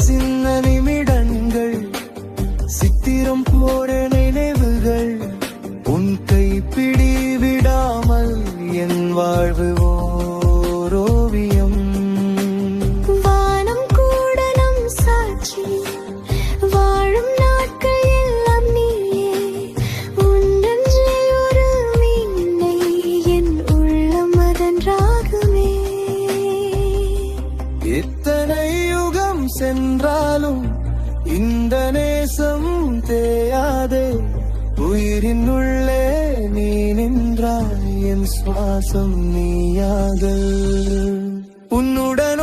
சின்ன நிமிடங்கள் சித்திரம் போட நினைவுகள் உன் கைப்பிடி விடாமல் என் வாழ்வு ஓரோவியம். வானம் கூட நம் சாட்சி, வாழும் நாட்கள் எல்லாம் நீயே. உன்னெஞ்சில் ஒரு வீணை, என் உள்ளம் அதன் ராகமே. எத்தனை யுகம் சென்றாலும் இந்த நேசம் தேயாதே. உயிரின் உள்ளே நீ நின்றாய், என் சுவாசம் நீயாக. உன்னுடன்